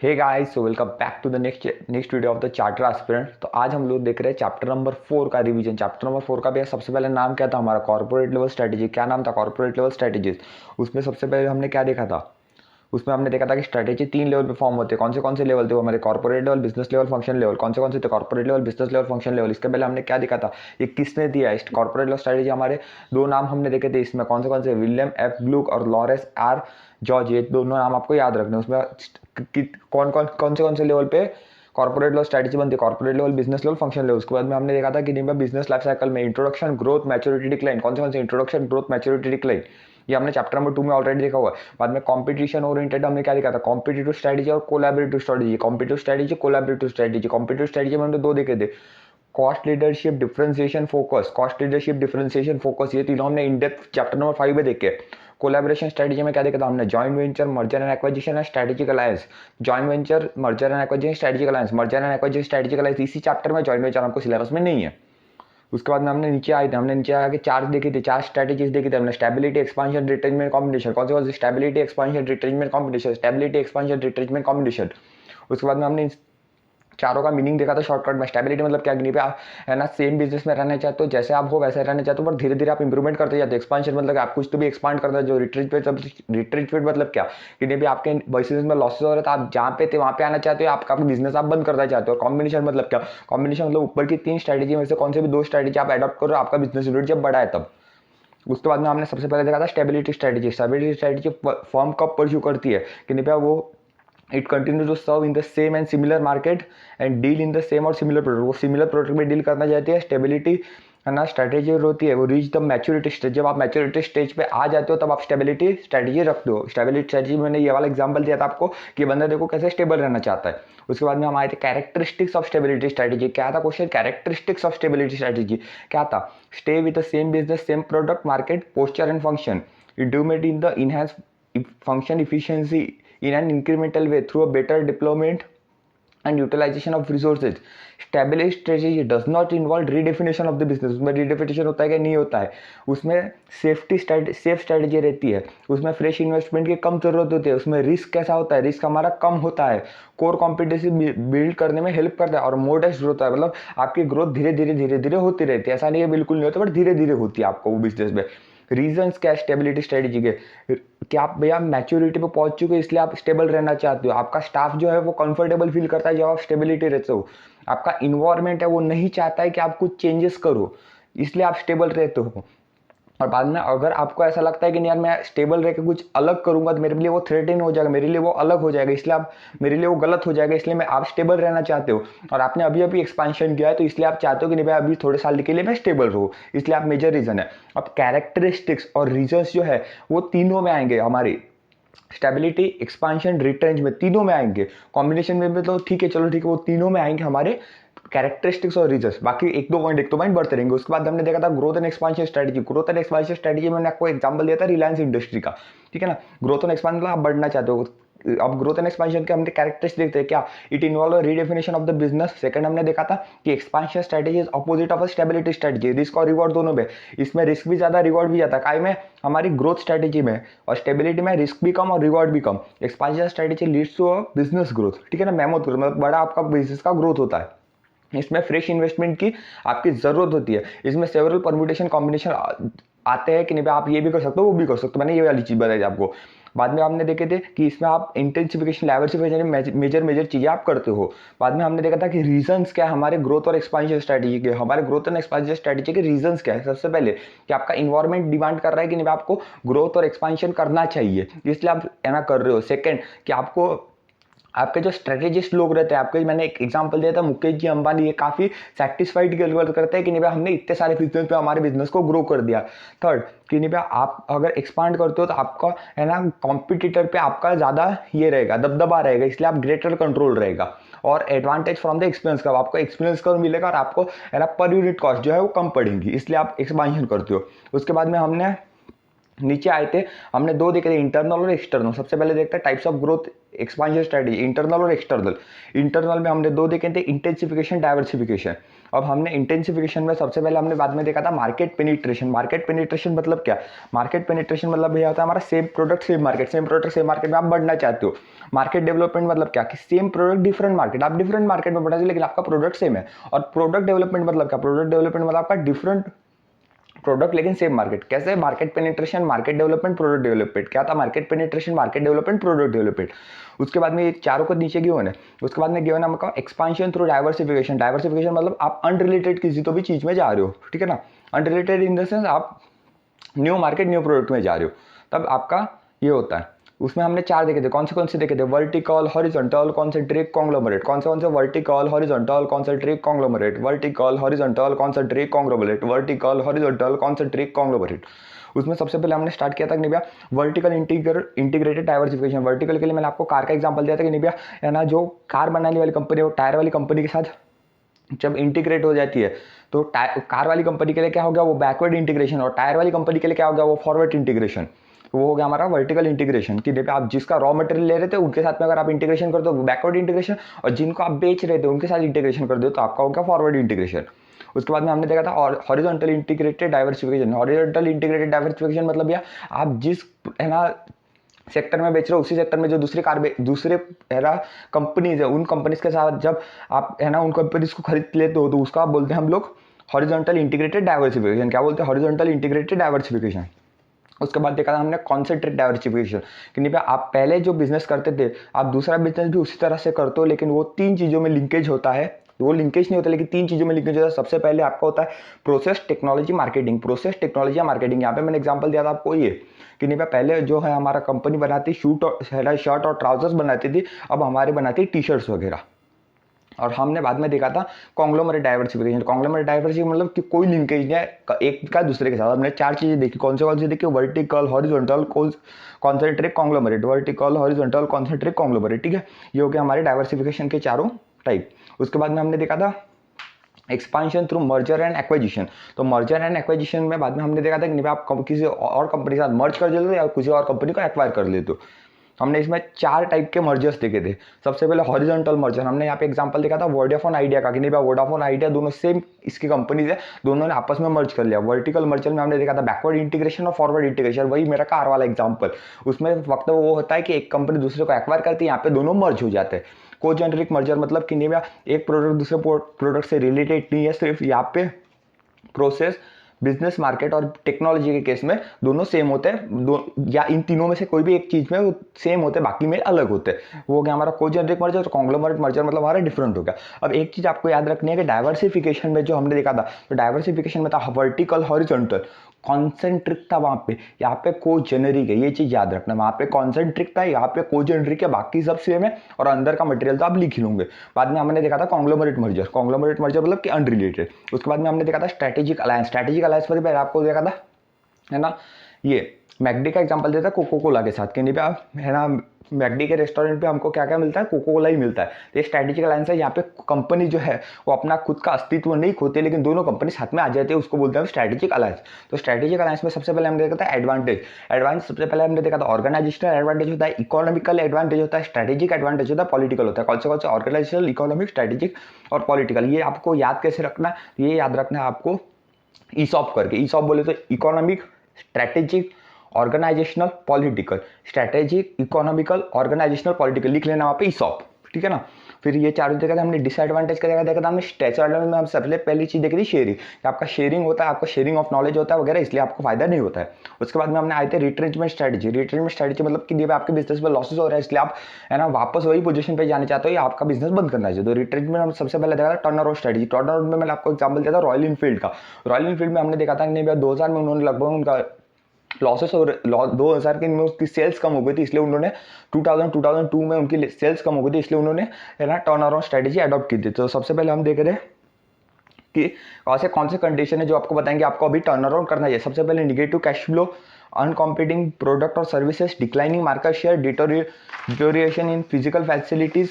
Hey guys, so welcome back to the next video of the charter aspirant. तो आज हम लोग देख रहे हैं चैप्टर नंबर 4 का रिवीजन। चैप्टर नंबर 4 का भी सबसे पहले नाम क्या था हमारा? Corporate level strategy. क्या नाम था? Corporate level strategies. उसमें सबसे पहले हमने क्या देखा था? उसमें हमने देखा था कि स्ट्रेटेजी 3 लेवल पे फॉर्म होते हैं। कौन से लेवल थे वो? हमारे corporate level, business level, function level. कौन से थे? Corporate level, business level, function level. इसके पहले हमने क्या देखा था? ये किसने दिया? कॉर्पोरेट लेवल स्ट्रेटेजी हमारे दो नाम हमने देखे थे इसमें। कौन से? विलियम एफ ब्लूक और लॉरेंस आर जॉर्ज। ये दोनों नाम आपको याद रखने। उसमें कौन से लेवल पे कॉर्पोरेट लेवल स्ट्रेटेजी बनती है? Corporate level, business level, function level. उसके बाद में हमने देखा था कि बिजनेस लाइफ साइकिल में इंट्रोडक्शन, ग्रोथ, मैच्योरिटी, डिक्लाइन। कौन से? Introduction, growth, maturity, decline. ये हमने चैप्टर नंबर 2 में ऑलरेडी देखा हुआ है। बाद में कॉम्पिटिशन ओरिएंटेड हमने क्या देखा था? कॉम्पिटिटिव स्ट्रेटेजी और collaborative strategy. Competitive strategy, collaborative strategy. Competitive strategy में हमने दो देखे थे, cost leadership, differentiation, focus. Cost leadership, differentiation, focus, ये तीनों हमने इन डेप्थ चैप्टर नंबर 5 में देखे। कोलैबोरेशन स्ट्रेटेजी में क्या देखा था हमने? Joint venture, merger and acquisition and strategic alliance. Joint venture, merger and acquisition, strategic alliance. Merger and acquisition, strategic alliance इसी चैप्टर में। जॉइंट वेंचर हमको सिलेबस में नहीं है। उसके बाद में हमने नीचे आए थे, हमने नीचे आके चार देखी थी, चार स्ट्रेटेजीज देखी थी हमने। Stability, expansion, retrenchment, combination. कौन से? Stability, expansion, retrenchment, combination. Stability, expansion, retrenchment, combination. उसके बाद में हमने चारों का मीनिंग देखा था शॉर्टकट में। स्टेबिलिटी मतलब क्या? कि आप है ना सेम बिजनेस में रहना चाहते हो, जैसे आप हो वैसे रहना चाहते हो, पर धीरे धीरे आप इंप्रूवमेंट करते जाते हो। एक्सपांशन मतलब आप कुछ तो भी एक्सपांड करते हो। जो रिट्रीटमेंट मतलब क्या? कि नहीं भी आपके बिजनेस में लॉसेस हो रहे थे, आप जहाँ पे थे वहाँ पे आना चाहते हो, आपका बिजनेस आप बंद करना चाहते हो। कॉम्बिनेशन मतलब क्या? कॉम्बिनेशन मतलब ऊपर की 3 स्ट्रेटेजी में से कौन से भी 2 स्ट्रेटेजी आप एडॉप्ट करो, आपका बिजनेस यूनिट जब बड़ा है तब। उसके बाद में हमने सबसे पहले देखा था stability strategy. Stability strategy firm कब परस्यू करती है? कि नहीं वो it continue to serve in the same and similar market and deal in the same or similar product. वो सिमिलर प्रोडक्ट में डील करना चाहती है। स्टेबिलिटी है ना स्ट्रेटेजी होती है वो रीच द मैच्योरिटी स्टेज। जब आप मैच्योरिटी स्टेज पे आ जाते हो तब आप स्टेबिलिटी स्ट्रेटेजी रखते हो। स्टेबिलिटी स्ट्रेटेजी मैंने ये वाला एग्जांपल दिया था आपको कि बंदा देखो कैसे स्टेबल रहना चाहता है। उसके बाद में हम आए थे कैरेक्टरिस्टिक्स ऑफ स्टेबिलिटी स्ट्रेटेजी। क्या था question? Characteristics of stability strategy क्या था? Stay with the same business, same product, market, posture and function. Improvement in the enhance function efficiency in an incremental way through a better deployment and utilization of resources. Established strategy does not involve redefinition of the business. उसमें redefinition होता है कि नहीं होता है? उसमें safe strategy रहती है। उसमें फ्रेश इन्वेस्टमेंट की कम जरूरत होती है। उसमें रिस्क कैसा होता है? रिस्क हमारा कम होता है। कोर कॉम्पिटेंसी बिल्ड करने में हेल्प करता है और मोडेस्ट ग्रोथ है। मतलब आपकी ग्रोथ धीरे धीरे होती रहती है। ऐसा नहीं है बिल्कुल नहीं होता, बट धीरे धीरे होती है आपको वो बिजनेस में। रीजंस क्या है स्टेबिलिटी स्ट्रेटेजी के? कि आप भैया मैच्योरिटी पे पहुंच चुके हो इसलिए आप स्टेबल रहना चाहते हो। आपका स्टाफ जो है वो कंफर्टेबल फील करता है जब आप स्टेबिलिटी रहते हो। आपका इन्वायरमेंट है वो नहीं चाहता है कि आप कुछ चेंजेस करो, इसलिए आप स्टेबल रहते हो। और बाद में अगर आपको ऐसा लगता है कि नहीं यार मैं स्टेबल रह के कुछ अलग करूंगा तो मेरे लिए वो थ्रेटन हो जाएगा, मेरे लिए वो अलग हो जाएगा, इसलिए आप मेरे लिए वो गलत हो जाएगा, इसलिए मैं आप स्टेबल रहना चाहते हो। और आपने अभी अभी एक्सपांशन किया है तो इसलिए आप चाहते हो कि नहीं भाई अभी थोड़े साल के लिए मैं स्टेबल रहूँ, इसलिए आप मेजर रीजन है। अब कैरेक्टरिस्टिक्स और रीजंस जो है वो तीनों में आएंगे हमारी। स्टेबिलिटी, एक्सपांशन, रिट्रेंच में तीनों में आएंगे। कॉम्बिनेशन में भी तो ठीक है, चलो ठीक है, वो तीनों में आएंगे हमारे कैरेक्टरिस्टिक्स और रीजंस। बाकी एक दो पॉइंट बढ़ते रहेंगे। उसके बाद हमने देखा था growth and expansion strategy. Growth and expansion strategy में मैंने आपको एग्जांपल दिया था रिलायंस इंडस्ट्री का, ठीक है ना। ग्रोथ एंड एक्सपांशन आप बढ़ना चाहते हो। अब ग्रोथ एंड एक्सपांशन के हमने कैरेक्टरिस्टिक्स देखते हैं क्या? It involve redefinition of the business. Second हमने देखा था कि expansion strategy is opposite of a stability strategy. Risk और रिवॉर्ड दोनों में, इसमें रिस्क भी ज्यादा रिवॉर्ड भी ज्यादा। काय में? हमारी ग्रोथ स्ट्रेटजी में। और स्टेबिलिटी में रिस्क भी कम और रिवॉर्ड भी कम। Expansion strategy leads to business growth, ठीक है ना, मैमोथ ग्रोथ, मतलब बड़ा आपका बिजनेस का ग्रोथ होता है। इसमें फ्रेश इन्वेस्टमेंट की आपकी जरूरत होती है। इसमें सेवरल परम्यूटेशन कॉम्बिनेशन आते हैं कि नहीं आप ये भी कर सकते हो वो भी कर सकते हो। मैंने ये वाली चीज बताई आपको। बाद में हमने देखे थे कि इसमें आप इंटेंसिफिकेशन, डाइवर्सिफिकेशन, मेजर चीजें आप करते हो। बाद में हमने देखा था कि रीजंस क्या है हमारे ग्रोथ और एक्सपांशन स्ट्रेटजी के। हमारे ग्रोथ और एक्सपांशन स्ट्रेटजी के रीजंस क्या है? सबसे पहले कि आपका इन्वायरमेंट डिमांड कर रहा है कि नहीं आपको ग्रोथ और एक्सपांशन करना चाहिए, इसलिए आप है ना कर रहे हो। सेकंड कि आपको आपके जो स्ट्रेटेजिस्ट लोग रहते हैं, आपके मैंने एक एग्जांपल दिया था मुकेश जी अंबानी, ये काफी सेटिस्फाइड करते हैं कि नहीं भाई हमने इतने सारे बिजनेस पे हमारे बिजनेस को ग्रो कर दिया। थर्ड कि नहीं भाई आप अगर एक्सपांड करते हो तो आपका है ना कॉम्पिटिटर पे आपका ज्यादा ये रहेगा, दबदबा रहेगा, इसलिए आप ग्रेटर कंट्रोल रहेगा। और एडवांटेज फ्रॉम द एक्सपीरियंस का, आपको एक्सपीरियंस का मिलेगा और आपको है ना पर यूनिट कॉस्ट जो है वो कम पड़ेगी, इसलिए आप एक्सपांशन करते हो। उसके बाद में हमने नीचे आए थे, हमने दो देखे थे, इंटरनल और एक्सटर्नल। सबसे पहले देखते हैं types of growth expansion strategy, internal और एक्सटर्नल। इंटरनल में हमने दो देखे थे, इंटेंसिफिकेशन, डाइवर्सिफिकेशन। अब हमने इंटेंसिफिकेशन में सबसे पहले हमने बाद में देखा था मार्केट पेनिट्रेशन। मार्केट पेनिट्रेशन मतलब क्या? मार्केट पेनिट्रेशन मतलब यह होता है हमारा same product same market, same product same market में आप बढ़ना चाहते हो। मार्केट डेवलपमेंट मतलब क्या? कि सेम प्रोडक्ट डिफरेंट मार्केट, आप डिफरेंट मार्केट में बढ़ना चाहिए लेकिन आपका प्रोडक्ट सेम है। और प्रोडक्ट डेवलपमेंट मतलब क्या? प्रोडक्ट डेवलपमेंट मतलब आपका डिफरेंट प्रोडक्ट लेकिन सेम मार्केट। कैसे? Market penetration, market development, product development. क्या था? Market penetration, market development, product development. उसके बाद में ये चारों को नीचे गिवन है। उसके बाद में गिवन है आपका एक्सपांशन थ्रू डाइवर्सिफिकेशन। डाइवर्सिफिकेशन मतलब आप अनरिलेटेड किसी तो भी चीज में जा रहे हो, ठीक है ना। अनरिलेटेड इन द सेंस आप न्यू मार्केट न्यू प्रोडक्ट में जा रहे हो, तब आपका ये होता है। उसमें हमने चार देखे थे, कौन से देखे थे? Vertical, horizontal, concentric, conglomerate. कौन से? Vertical, horizontal, concentric, conglomerate. Vertical, horizontal, concentric, conglomerate. Vertical, horizontal, concentric, conglomerate. उसमें सबसे पहले हमने स्टार्ट किया था कि नहीं भैया वर्टिकल इंटीग्रेटेड डाइवर्सिफिकेशन। वर्टिकल के लिए मैंने आपको कार का एग्जांपल दिया था कि नहीं भैया है ना, जो कार बनाने वाली कंपनी है वो टायर वाली कंपनी के साथ जब इंटीग्रेट हो जाती है तो कार वाली कंपनी के लिए क्या हो गया? वो बैकवर्ड इंटीग्रेशन। और टायर वाली कंपनी के लिए क्या हो गया? वो फॉरवर्ड इंटीग्रेशन। वो हो गया हमारा वर्टिकल इंटीग्रेशन कि देखिए आप जिसका रॉ मटेरियल ले रहे थे उनके साथ में अगर आप इंटीग्रेशन कर दो बैकवर्ड इंटीग्रेशन, और जिनको आप बेच रहे थे उनके साथ इंटीग्रेशन कर दो तो आपका हो गया फॉरवर्ड इंटीग्रेशन। उसके बाद में हमने देखा था और horizontal integrated diversification. Horizontal integrated diversification मतलब या आप जिस है ना सेक्टर में बेच रहे हो उसी सेक्टर में जो दूसरे है ना कंपनीज है, उन कंपनीज के साथ जब आप है ना उन कंपनीज को खरीद लेते हो तो उसका आप बोलते हैं हम लोग हॉरिजॉन्टल इंटीग्रेटेड डाइवर्सिफिकेशन। क्या बोलते हैं? Horizontal integrated diversification. उसके बाद देखा था हमने कॉन्सेंट्रेट डाइवर्सिफिकेशन कि नहीं आप पहले जो बिजनेस करते थे आप दूसरा बिजनेस भी उसी तरह से करते हो, लेकिन वो तीन चीज़ों में लिंकेज होता है। वो लिंकेज नहीं होता लेकिन तीन चीज़ों में लिंकेज होता है। सबसे पहले आपका होता है process, technology, marketing. Process, technology या मार्केटिंग। यहाँ पे मैंने एग्जांपल दिया था आपको ये कि नहीं पहले जो है हमारा कंपनी बनाती शर्ट और ट्राउजर्स बनाती थी, अब हमारे बनाती टी शर्ट्स वगैरह। और हमने बाद में देखा था कॉन्ग्लोमरेट डाइवर्सिफिकेशन। कॉन्ग्लोमरेट डाइवर्सिफिकेशन मतलब कि कोई लिंकेज नहीं है एक का दूसरे के साथ। हमने चार चीजें देखी, कौन सी देखी? Vertical, horizontal, concentric, conglomerate. Vertical, horizontal, concentric, conglomerate, ठीक है। ये हो गया हमारे डाइवर्सिफिकेशन के चारों टाइप। उसके बाद में हमने देखा था expansion through merger and acquisition. तो मर्जर एंड एक्विजिशन में बाद में हमने देखा था कि आप किसी और कंपनी के साथ मर्ज कर लेते हो या किसी और कंपनी को एक्वायर कर लेते हो। हमने इसमें चार टाइप के मर्जर्स देखे थे। सबसे पहले हॉरिजॉन्टल मर्जर, हमने यहाँ पे एग्जांपल देखा था वोडाफोन आइडिया का कि नहीं भाई वोडाफोन आइडिया दोनों सेम इसकी कंपनीज है, दोनों ने आपस में मर्ज कर लिया। वर्टिकल मर्जर में हमने देखा था बैकवर्ड इंटीग्रेशन और फॉरवर्ड इंटीग्रेशन, वही मेरा कार वाला एग्जांपल। उसमें वक्त वो होता है कि एक कंपनी दूसरे को एक्वायर करती है, यहाँ पे दोनों मर्ज हो जाते हैं। कोजेनरिक मर्जर मतलब कि नहीं भैया एक प्रोडक्ट दूसरे प्रोडक्ट से रिलेटेड नहीं है, सिर्फ यहाँ पे प्रोसेस, बिजनेस, मार्केट और टेक्नोलॉजी के केस में दोनों सेम होते हैं, या इन तीनों में से कोई भी एक चीज में वो सेम होते हैं बाकी में अलग होते हैं। वो हो गया हमारा कोजेनरिक मर्जर। कॉन्ग्लोमरेट मर्जर मतलब हमारा डिफरेंट हो गया। अब एक चीज आपको याद रखनी है कि डाइवर्सिफिकेशन में जो हमने देखा था तो डाइवर्सिफिकेशन में था वर्टिकल, हॉरिजॉन्टल, कॉन्सेंट्रिक था वहां पे, यहाँ पे कोजेनरिक है। ये चीज याद रखना, वहां पे कॉन्सेंट्रिक था, यहाँ पे कोजेनरिक है, बाकी सब सेम है और अंदर का मटेरियल तो आप लिख ही लोगे। बाद में हमने देखा था कॉन्ग्लोमरेट मर्जर। कॉन्ग्लोमरेट मर्जर मतलब कि अनरिलेटेड। उसके बाद में हमने देखा था स्ट्रेटेजिक अलायंस। स्ट्रेटेजिक अलायंस पर आपको देखा था है ना, ये मैकडी का एग्जांपल देता है कोको कोला के साथ कि नहीं आप है ना मैकडी के रेस्टोरेंट पे हमको क्या क्या मिलता है? कोको कोला ही मिलता है। तो ये स्ट्रेटेजिक अलायंस है। यहाँ पे कंपनी जो है वो अपना खुद का अस्तित्व नहीं खोती लेकिन दोनों कंपनी साथ में आ जाती है, उसको बोलते हैं स्ट्रेटेजिक अलायंस। तो स्ट्रेटेजिक अलायंस में सबसे पहले हमने देखा था एडवांटेज। सबसे पहले हमने देखा था ऑर्गेनाइजेशनल एडवांटेज होता है, इकोनॉमिकल एडवांटेज होता है, स्ट्रेटेजिक एडवांटेज होता है, पॉलिटिकल होता है। कौन से ऑर्गेनाइजेशनल, इकोनॉमिक, स्ट्रेटेजिक और पॉलिटिकल। ये आपको याद कैसे रखना? ये याद रखना है आपको ईसॉप करके। ईसॉप बोले तो economic, strategic, organisational, political. Strategic, economical, organisational, political लिख लेना वहाँ पे ईसॉप, ठीक है ना। फिर ये चारों देखा था हमने। डिसएडवांटेज का देखा था हमने। डिसएडवांटेज में हम सबसे पहली चीज देखी थी शेयरिंग, आपका शेयरिंग होता है, आपका शेयरिंग ऑफ नॉलेज होता है वगैरह, इसलिए आपको फायदा नहीं होता है। उसके बाद में हमने आए थे रिट्रेंचमेंट स्ट्रेटेजी। रिट्रेंचमेंट स्ट्रेटेजी मतलब कि आपके बिजनेस में लॉसेस हो रहा है इसलिए आप है ना वापस वही पोजीशन पे जाना चाहते हो या आपका बिजनेस बंद करना चाहिए। तो रिट्रेंचमेंट हम सबसे पहले देखा था turn around strategy. Turn around में मैंने आपको एग्जांपल दिया था रॉयल एनफील्ड का। रॉयल एनफील्ड में हमने देखा था कि 2000 में उन्होंने लगभग उनका लॉसेस और 2000 के में उसकी सेल्स कम हो गई थी, इसलिए उन्होंने 2002 में उनकी सेल्स कम हो गई थी, इसलिए उन्होंने है ना टर्न अराउंड स्ट्रेटेजी अडॉप्ट की थी। तो सबसे पहले हम देख रहे हैं कि ऐसे कौन से कंडीशन है जो आपको बताएंगे आपको अभी टर्न अराउंड करना चाहिए। सबसे पहले negative cash flow, uncompeting product और services, declining market share, deterioration in physical facilities,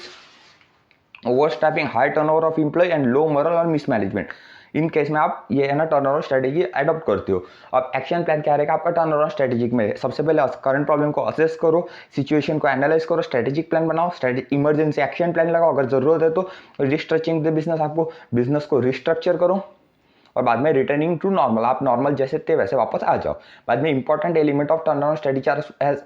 overstaffing, high turnover of employ and low morale और मिसमैनेजमेंट। इन केस में आप ये है ना टर्न अराउंड स्ट्रेटेजी अडॉप्ट करते हो। अब एक्शन प्लान क्या रहेगा आपका टर्न अराउंड स्ट्रेटेजिक में? सबसे पहले करंट प्रॉब्लम को असेस करो, सिचुएशन को एनालाइज करो, स्ट्रेटेजिक प्लान बनाओ, इमरजेंसी एक्शन प्लान लगाओ, अगर जरूरत है तो रिस्ट्रक्चरिंग द बिजनेस, आपको बिजनेस को रिस्ट्रक्चर करो, और बाद में रिटर्निंग टू नॉर्मल, आप नॉर्मल जैसे थे वैसे वापस आ जाओ। बाद में important element of turn around strategy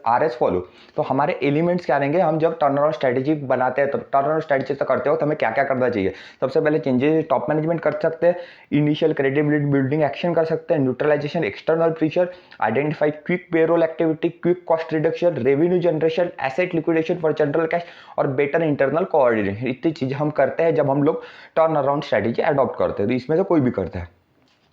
R S follow. तो हमारे एलिमेंट्स क्या रहेंगे हम जब टर्न अराउंड स्ट्रेटेजी बनाते हैं, तो टर्न अराउंड स्ट्रेटेजी तो करते हो तो हमें क्या क्या करना चाहिए? सबसे पहले चेंजेस टॉप मैनेजमेंट कर सकते हैं, इनिशियल क्रेडिबिलिटी बिल्डिंग एक्शन कर सकते हैं, neutralisation external pressure, identify quick payroll activity, quick cost reduction, revenue generation, asset liquidation for general cash, और बेटर इंटरनल कोऑर्डिनेशन। इतनी चीजें हम करते हैं जब हम लोग टर्न अराउंड स्ट्रेटेजी अडॉप्ट करते हैं, तो इसमें से कोई भी करता है।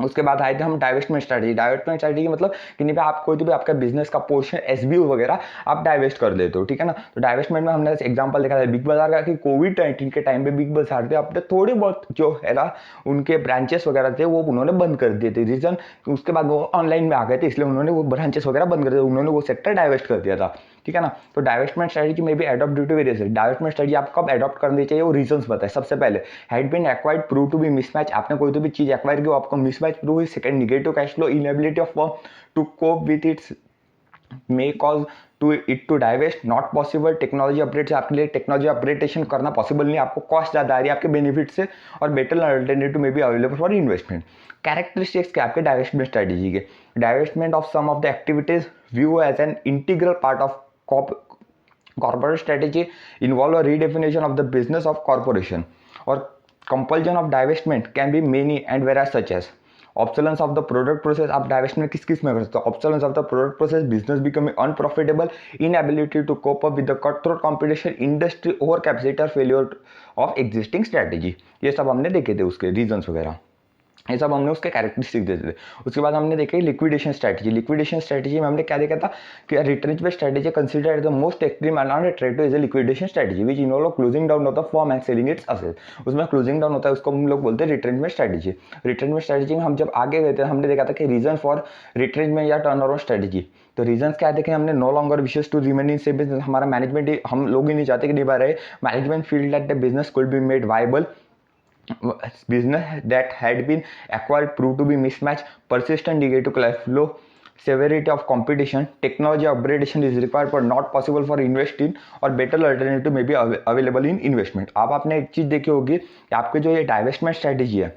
उसके बाद आए थे हम डाइवेस्टमेंट स्ट्रेटजी। डाइवेस्टमेंट स्ट्रेटजी मतलब कि नहीं आप कोई तो भी आपका बिजनेस का पोर्शन एसबीओ वगैरह आप डाइवेस्ट कर देते हो, ठीक है ना। तो डाइवेस्टमेंट में हमने एग्जांपल देखा था बिग बाजार का कि कोविड-19 के टाइम पे बिग बाजार थे अपने थोड़े बहुत जो है ना उनके ब्रांचेस वगैरह थे वो उन्होंने बंद कर दिए थे। रीजन उसके बाद वो ऑनलाइन में आ गए थे, इसलिए उन्होंने वो ब्रांचेस वगैरह बंद कर दिए, उन्होंने वो सेक्टर डाइवेस्ट कर दिया था, ठीक है ना। तो डाइवेस्टमेंट स्ट्रेटजी में भी adopt due to various divestment strategy आपको कब अडॉप्ट करनी चाहिए वो रीजंस बताए। सबसे पहले had been acquired prove to be mismatch, आपने कोई तो भी चीज एक्वायर की आपको मिसमैच प्रूव हुई। Second negative cash flow, inability of firm to cope with its may cause to divest, not possible. Technology update से आपके लिए टेक्नोलॉजी अपडेटेशन करना पॉसिबल नहीं, आपको कॉस्ट ज़्यादा आ रही है आपके बेनिफिट से, और बेटर अल्टरनेटिव में भी अवेलेबल फॉर इन्वेस्टमेंट। कैरेक्टरिस्टिक्स क्या आपके डाइवेस्टमेंट स्ट्रेटेजी के? Divestment of some of the activities view as an integral part of corporate strategy, involve a redefinition of the business of corporation, or compulsion of divestment can be many and various such as obsolescence of the product process। आप divestment किस किस में कर सकते हो? obsolescence of the product process, business becoming unprofitable, inability to cope up with the cutthroat competition, industry overcapacity, failure of existing strategy। ये सब हमने देखे थे उसके रीजंस वगैरह, ये सब हमने उसके कैरेक्टरिस्टिक देते थे। उसके बाद हमने देखा लिक्विडेशन स्ट्रेटजी। लिक्विडेशन स्ट्रेटजी में हमने क्या देखा था कि retrenchment strategy considered the most extreme and attractive is liquidation strategy which involve closing down of the firm and selling it's assets. उसमें क्लोजिंग डाउन होता है, उसको हम लोग बोलते हैं रिट्रेंचमेंट स्ट्रेटजी। रिट्रेंचमेंट स्ट्रेटजी में हम जब आगे गए थे हमने देखा था कि रीजन फॉर रिट्रेंचमेंट या टर्न अराउंड स्ट्रेटजी। तो रीजंस क्या देखे हमने? No longer wishes to remain in same business, हमारा मैनेजमेंट हम लोग ही नहीं चाहते कि नहीं बा रहे। Management feel that the business could be made viable, business that had been acquired proved to be mismatched, persistent negative cash flow, severity of competition, technology upgradation is required but not possible for investing, और better alternative may be available in investment। अब आपने एक चीज देखी होगी कि आपके जो ये डाइवेस्टमेंट स्ट्रेटेजी है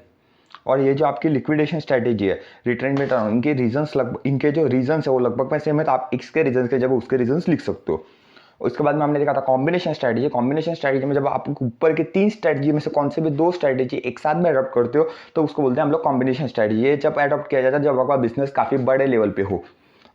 और ये जो आपकी लिक्विडेशन स्ट्रेटेजी है रिट्रेंचमेंट, इनके रीजंस लगभग इनके जो रीजंस है वो लगभग में सेम है, तो आप इसके रीजंस के जब उसके रीजंस लिख सकते हो। उसके बाद में हमने देखा था कॉम्बिनेशन स्ट्रेटजी। कॉम्बिनेशन स्ट्रेटजी में जब आप ऊपर के 3 स्ट्रेटजी में से कौन से भी 2 स्ट्रेटजी एक साथ में अडॉप्ट करते हो तो उसको बोलते हैं हम लोग कॉम्बिनेशन स्ट्रेटजी। ये जब अडॉप्ट किया जाता है जब आपका बिजनेस काफ़ी बड़े लेवल पे हो।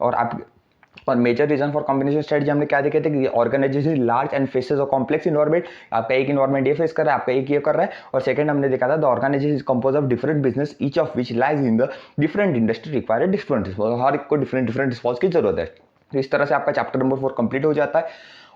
और major reason for combination strategy हमने क्या देखे थे कि organisation large and faces of complex environment, आपका एक इन्वायरमेंट ये फेस कर रहा है, आपका एक ये कर रहा है। और सेकंड हमने देखा था the organisation is compose of different business each of which lies in the different industry require different response, हर एक को डिफरेंट रिस्पॉन्स की जरूरत है। तो इस तरह से आपका चैप्टर नंबर 4 कंप्लीट हो जाता है।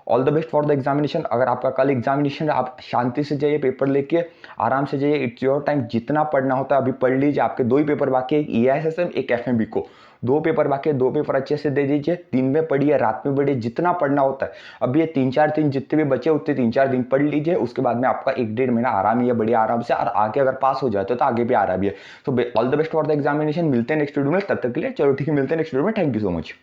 All the best for the examination. अगर आपका कल एग्जामिनेशन है आप शांति से जाइए, पेपर लेके आराम से जाइए, इट्स योर टाइम। जितना पढ़ना होता है अभी पढ़ लीजिए। आपके 2 ही पेपर बाकी है, एक EISSM एक FMB को, 2 पेपर बाकी है, 2 पेपर अच्छे से दे दीजिए। दिन में पढ़िए, रात में पढ़िए, जितना पढ़ना होता है। अभी ये 3-4 दिन जितने भी बचे उतने 3-4 दिन पढ़ लीजिए। उसके बाद में आपका 1-1.5 महीना आराम ही है, बढ़िया आराम से, और आगे अगर पास हो जाते हो तो आगे भी आराम ही है। तो all the best for the examination. मिलते हैं नेक्स्ट वीडियो में, तब तक के लिए चलो ठीक है, मिलते हैं नेक्स्ट वीडियो में। Thank you so much.